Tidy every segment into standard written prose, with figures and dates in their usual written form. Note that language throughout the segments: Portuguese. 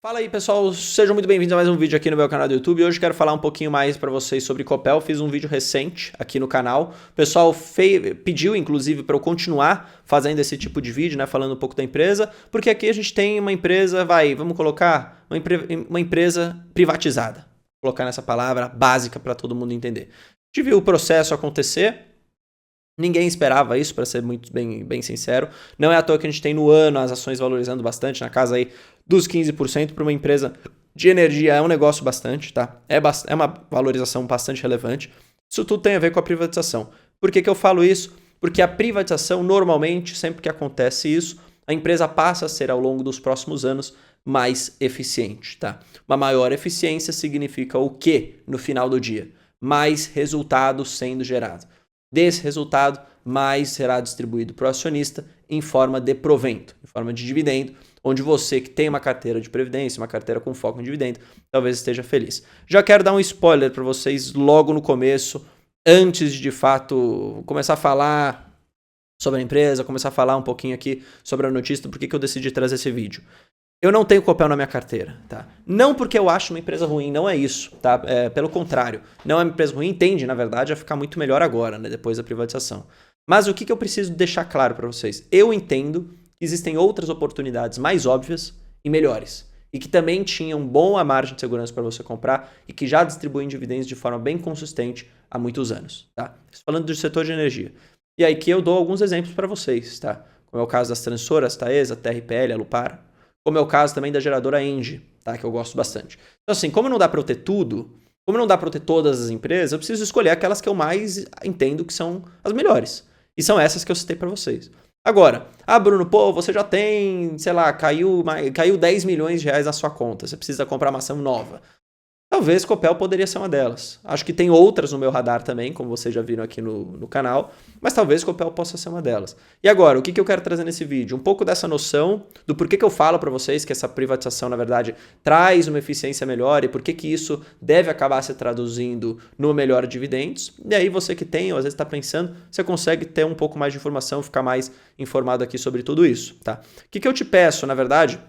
Fala aí pessoal, sejam muito bem-vindos a mais um vídeo aqui no meu canal do YouTube. Hoje quero falar um pouquinho mais para vocês sobre Copel. Fiz um vídeo recente aqui no canal. O pessoal pediu inclusive para eu continuar fazendo esse tipo de vídeo, né, falando um pouco da empresa, porque aqui a gente tem uma empresa, vamos colocar, uma empresa privatizada. Vou colocar nessa palavra básica para todo mundo entender. A gente viu o processo acontecer. Ninguém esperava isso, para ser muito bem sincero. Não é à toa que a gente tem no ano as ações valorizando bastante, na casa aí dos 15%. Para uma empresa de energia é um negócio bastante, tá? É uma valorização bastante relevante. Isso tudo tem a ver com a privatização. Por que eu falo isso? Porque a privatização, normalmente, sempre que acontece isso, a empresa passa a ser, ao longo dos próximos anos, mais eficiente, tá? Uma maior eficiência significa o quê no final do dia? Mais resultado sendo gerado. Desse resultado, mais será distribuído para o acionista em forma de provento, em forma de dividendo, onde você que tem uma carteira de previdência, uma carteira com foco em dividendo, talvez esteja feliz. Já quero dar um spoiler para vocês logo no começo, antes de fato começar a falar sobre a empresa, começar a falar um pouquinho aqui sobre a notícia, por que eu decidi trazer esse vídeo. Eu não tenho Copel na minha carteira, tá? Não porque eu acho uma empresa ruim, não é isso, tá? Pelo contrário, não é uma empresa ruim, tende, na verdade, a ficar muito melhor agora, né? Depois da privatização. Mas o que eu preciso deixar claro para vocês? Eu entendo que existem outras oportunidades mais óbvias e melhores. E que também tinham boa margem de segurança para você comprar e que já distribuem dividendos de forma bem consistente há muitos anos, tá? Falando do setor de energia. E aí que eu dou alguns exemplos para vocês, tá? Como é o caso das transmissoras, Taesa, TRPL, Alupar. Como é o caso também da geradora Engie, tá? Que eu gosto bastante. Então assim, como não dá para eu ter tudo, como não dá para eu ter todas as empresas, eu preciso escolher aquelas que eu mais entendo que são as melhores. E são essas que eu citei para vocês. Agora, Bruno, você já tem, sei lá, caiu 10 milhões de reais na sua conta, você precisa comprar uma ação nova. Talvez Copel poderia ser uma delas. Acho que tem outras no meu radar também, como vocês já viram aqui no canal, mas talvez Copel possa ser uma delas. E agora, o que eu quero trazer nesse vídeo? Um pouco dessa noção do porquê que eu falo para vocês que essa privatização, na verdade, traz uma eficiência melhor e por que isso deve acabar se traduzindo no melhor dividendos. E aí você que tem, ou às vezes está pensando, você consegue ter um pouco mais de informação, ficar mais informado aqui sobre tudo isso, tá? O que eu te peço, na verdade,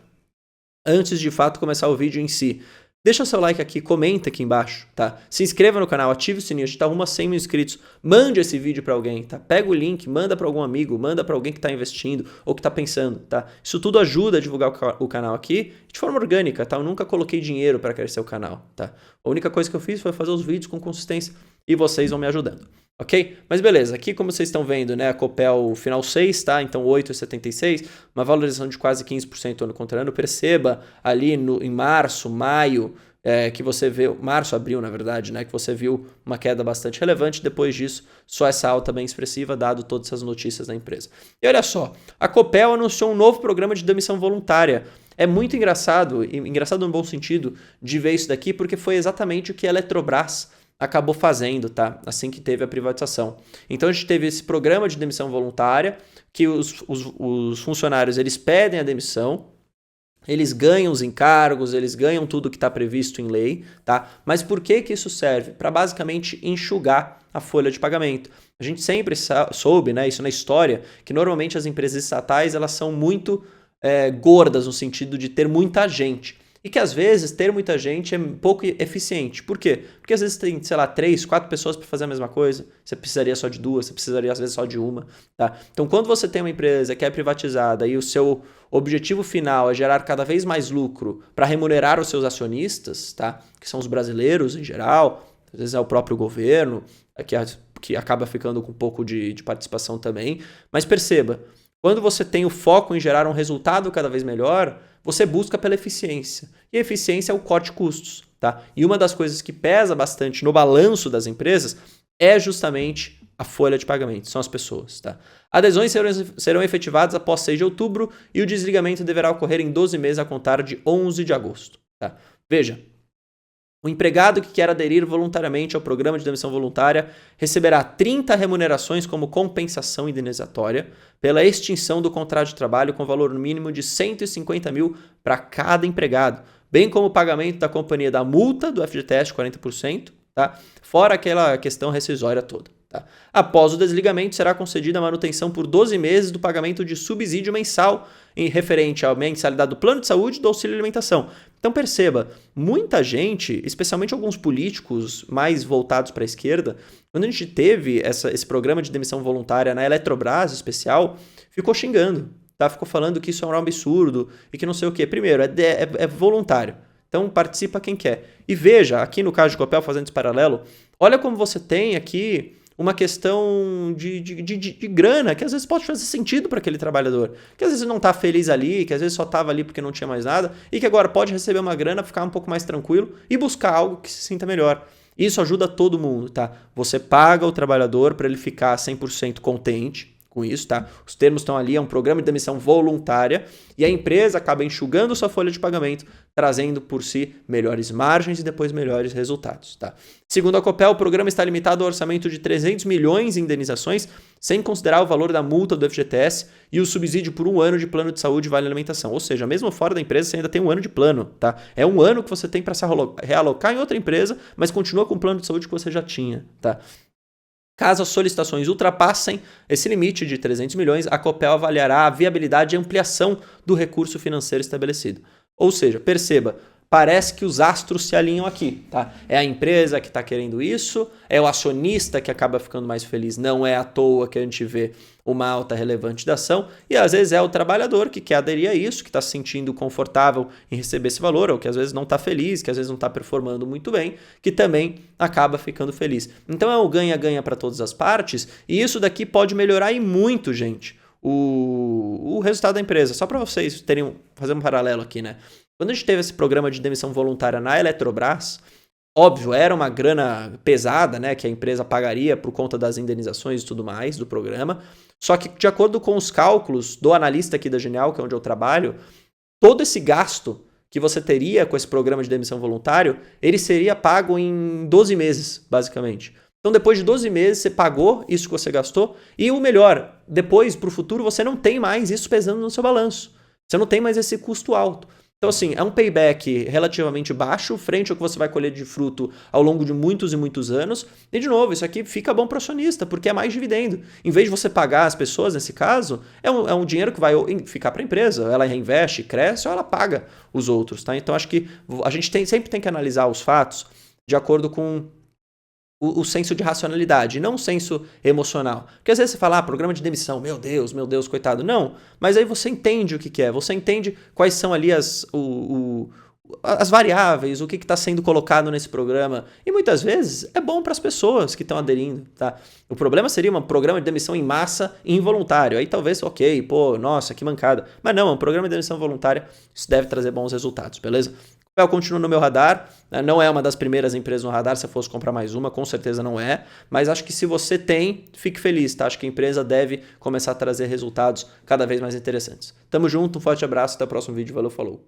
antes de fato começar o vídeo em si? Deixa seu like aqui, comenta aqui embaixo, tá? Se inscreva no canal, ative o sininho, a gente tá rumo a 100 mil inscritos. Mande esse vídeo para alguém, tá? Pega o link, manda para algum amigo, manda para alguém que tá investindo ou que tá pensando, tá? Isso tudo ajuda a divulgar o canal aqui de forma orgânica, tá? Eu nunca coloquei dinheiro para crescer o canal, tá? A única coisa que eu fiz foi fazer os vídeos com consistência e vocês vão me ajudando. Ok? Mas beleza, aqui como vocês estão vendo, né, a Copel final 6, tá? Então 8,76, uma valorização de quase 15% ano contra ano. Perceba ali em março, maio, que você vê, março, abril na verdade, né, que você viu uma queda bastante relevante. Depois disso, só essa alta bem expressiva, dado todas essas notícias da empresa. E olha só, a Copel anunciou um novo programa de demissão voluntária. É muito engraçado, engraçado no bom sentido, de ver isso daqui, porque foi exatamente o que a Eletrobras acabou fazendo, tá? Assim que teve a privatização. Então a gente teve esse programa de demissão voluntária, que os funcionários eles pedem a demissão, eles ganham os encargos, eles ganham tudo que está previsto em lei, tá? Mas por que isso serve? Para basicamente enxugar a folha de pagamento. A gente sempre soube, né, isso na história, que normalmente as empresas estatais elas são muito gordas no sentido de ter muita gente. E que às vezes ter muita gente é pouco eficiente. Por quê? Porque às vezes tem, sei lá, 3, 4 pessoas para fazer a mesma coisa. Você precisaria só de 2, você precisaria às vezes só de uma. Tá? Então quando você tem uma empresa que é privatizada e o seu objetivo final é gerar cada vez mais lucro para remunerar os seus acionistas, tá? Que são os brasileiros em geral, às vezes é o próprio governo, que acaba ficando com um pouco de participação também. Mas perceba, quando você tem o foco em gerar um resultado cada vez melhor, você busca pela eficiência. E a eficiência é o corte de custos, tá? E uma das coisas que pesa bastante no balanço das empresas é justamente a folha de pagamento, são as pessoas, tá? Adesões serão efetivadas após 6 de outubro e o desligamento deverá ocorrer em 12 meses a contar de 11 de agosto, tá? Veja, o empregado que quer aderir voluntariamente ao programa de demissão voluntária receberá 30 remunerações como compensação indenizatória pela extinção do contrato de trabalho com valor mínimo de 150 mil para cada empregado, bem como o pagamento da companhia da multa do FGTS 40%, tá? Fora aquela questão rescisória toda. Tá? Após o desligamento, será concedida a manutenção por 12 meses do pagamento de subsídio mensal em referente à mensalidade do plano de saúde e do auxílio alimentação. Então perceba, muita gente, especialmente alguns políticos mais voltados para a esquerda, quando a gente teve esse programa de demissão voluntária na Eletrobras especial, ficou xingando, tá? Ficou falando que isso é um absurdo e que não sei o quê. Primeiro, é voluntário. Então participa quem quer. E veja, aqui no caso de Copel, fazendo esse paralelo, olha como você tem aqui uma questão de grana, que às vezes pode fazer sentido para aquele trabalhador, que às vezes não está feliz ali, que às vezes só estava ali porque não tinha mais nada, e que agora pode receber uma grana, ficar um pouco mais tranquilo e buscar algo que se sinta melhor. Isso ajuda todo mundo, tá? Você paga o trabalhador para ele ficar 100% contente com isso, tá? Os termos estão ali, é um programa de demissão voluntária e a empresa acaba enxugando sua folha de pagamento, trazendo por si melhores margens e depois melhores resultados, tá? Segundo a Copel, o programa está limitado ao orçamento de 300 milhões em indenizações, sem considerar o valor da multa do FGTS e o subsídio por 1 ano de plano de saúde e vale alimentação. Ou seja, mesmo fora da empresa, você ainda tem 1 ano de plano, tá? É 1 ano que você tem para se realocar em outra empresa, mas continua com o plano de saúde que você já tinha, tá? Caso as solicitações ultrapassem esse limite de 300 milhões, a Copel avaliará a viabilidade e ampliação do recurso financeiro estabelecido. Ou seja, perceba, parece que os astros se alinham aqui, tá? É a empresa que está querendo isso, é o acionista que acaba ficando mais feliz, não é à toa que a gente vê uma alta relevante da ação, e às vezes é o trabalhador que quer aderir a isso, que está se sentindo confortável em receber esse valor, ou que às vezes não está feliz, que às vezes não está performando muito bem, que também acaba ficando feliz. Então é um ganha-ganha para todas as partes, e isso daqui pode melhorar e muito, gente, o resultado da empresa. Só para vocês terem fazer um paralelo aqui, né? Quando a gente teve esse programa de demissão voluntária na Eletrobras, óbvio, era uma grana pesada, né, que a empresa pagaria por conta das indenizações e tudo mais do programa. Só que, de acordo com os cálculos do analista aqui da Genial, que é onde eu trabalho, todo esse gasto que você teria com esse programa de demissão voluntário, ele seria pago em 12 meses, basicamente. Então, depois de 12 meses, você pagou isso que você gastou. E o melhor, depois, para o futuro, você não tem mais isso pesando no seu balanço. Você não tem mais esse custo alto. Então, assim, é um payback relativamente baixo frente ao que você vai colher de fruto ao longo de muitos e muitos anos. E, de novo, isso aqui fica bom para o acionista, porque é mais dividendo. Em vez de você pagar as pessoas, nesse caso, é um dinheiro que vai ficar para a empresa. Ela reinveste, cresce ou ela paga os outros, tá? Então, acho que a gente sempre tem que analisar os fatos de acordo com o senso de racionalidade, não o senso emocional. Porque às vezes você fala, programa de demissão, meu Deus, coitado. Não, mas aí você entende o que é, você entende quais são ali as variáveis, o que está sendo colocado nesse programa. E muitas vezes é bom para as pessoas que estão aderindo, tá? O problema seria um programa de demissão em massa involuntário. Aí talvez, ok, nossa, que mancada. Mas não, é um programa de demissão voluntária, isso deve trazer bons resultados, beleza? Copel continua no meu radar, não é uma das primeiras empresas no radar, se eu fosse comprar mais uma, com certeza não é, mas acho que se você tem, fique feliz, tá? Acho que a empresa deve começar a trazer resultados cada vez mais interessantes. Tamo junto, um forte abraço, até o próximo vídeo, valeu, falou.